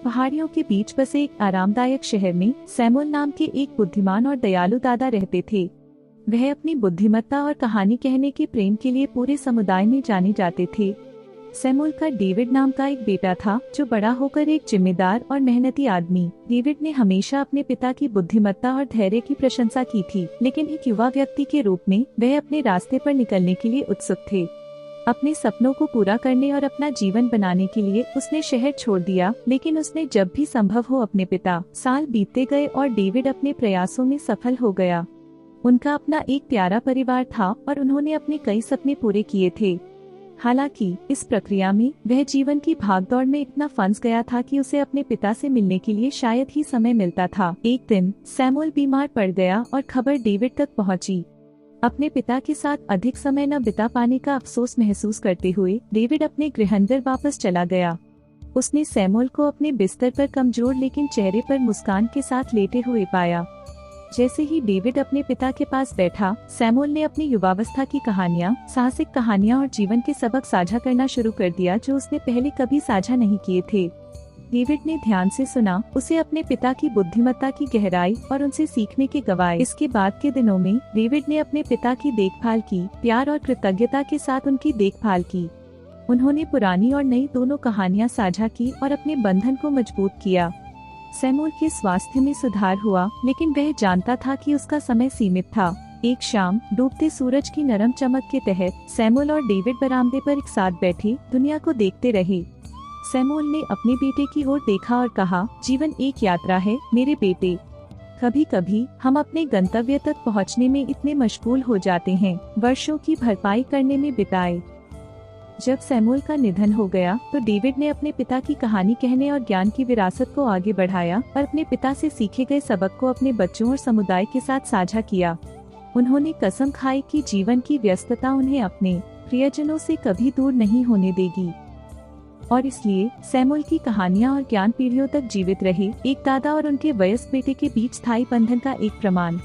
पहाड़ियों के बीच बसे एक आरामदायक शहर में सैमुअल नाम के एक बुद्धिमान और दयालु दादा रहते थे। वह अपनी बुद्धिमत्ता और कहानी कहने के प्रेम के लिए पूरे समुदाय में जाने जाते थे। सैमुअल का डेविड नाम का एक बेटा था जो बड़ा होकर एक जिम्मेदार और मेहनती आदमी। डेविड ने हमेशा अपने पिता की बुद्धिमत्ता और धैर्य की प्रशंसा की थी, लेकिन एक युवा व्यक्ति के रूप में वह अपने रास्ते पर निकलने के लिए उत्सुक थे। अपने सपनों को पूरा करने और अपना जीवन बनाने के लिए उसने शहर छोड़ दिया, लेकिन उसने जब भी संभव हो अपने पिता। साल बीतते गए और डेविड अपने प्रयासों में सफल हो गया। उनका अपना एक प्यारा परिवार था और उन्होंने अपने कई सपने पूरे किए थे। हालांकि इस प्रक्रिया में वह जीवन की भागदौड़ में इतना फंस गया था कि उसे अपने पिता से मिलने के लिए शायद ही समय मिलता था। एक दिन सैमुअल बीमार पड़ गया और खबर डेविड तक पहुंची। अपने पिता के साथ अधिक समय न बिता पाने का अफसोस महसूस करते हुए डेविड अपने गृहांदर वापस चला गया। उसने सैमुअल को अपने बिस्तर पर कमजोर लेकिन चेहरे पर मुस्कान के साथ लेटे हुए पाया। जैसे ही डेविड अपने पिता के पास बैठा, सैमुअल ने अपनी युवावस्था की कहानियां, साहसिक कहानियां और जीवन के सबक साझा करना शुरू कर दिया जो उसने पहले कभी साझा नहीं किए थे। डेविड ने ध्यान से सुना, उसे अपने पिता की बुद्धिमत्ता की गहराई और उनसे सीखने के गवाए। इसके बाद के दिनों में डेविड ने अपने पिता की देखभाल की, प्यार और कृतज्ञता के साथ उनकी देखभाल की। उन्होंने पुरानी और नई दोनों कहानियां साझा की और अपने बंधन को मजबूत किया। सैमुअल के स्वास्थ्य में सुधार हुआ, लेकिन वह जानता था कि उसका समय सीमित था। एक शाम डूबते सूरज की नरम चमक के तहत सैमुअल और डेविड बरामदे पर एक साथ बैठे दुनिया को देखते रहे। सैमुअल ने अपने बेटे की ओर देखा और कहा, जीवन एक यात्रा है मेरे बेटे। कभी कभी हम अपने गंतव्य तक पहुंचने में इतने मशगूल हो जाते हैं, वर्षों की भरपाई करने में बिताए। जब सैमुअल का निधन हो गया तो डेविड ने अपने पिता की कहानी कहने और ज्ञान की विरासत को आगे बढ़ाया और अपने पिता से सीखे गए सबक को अपने बच्चों और समुदाय के साथ साझा किया। उन्होंने कसम खाई कि जीवन की व्यस्तता उन्हें अपने प्रियजनों से कभी दूर नहीं होने देगी, और इसलिए सैमुअल की कहानियां और ज्ञान पीढ़ियों तक जीवित रहे, एक दादा और उनके वयस्क बेटे के बीच स्थायी बंधन का एक प्रमाण।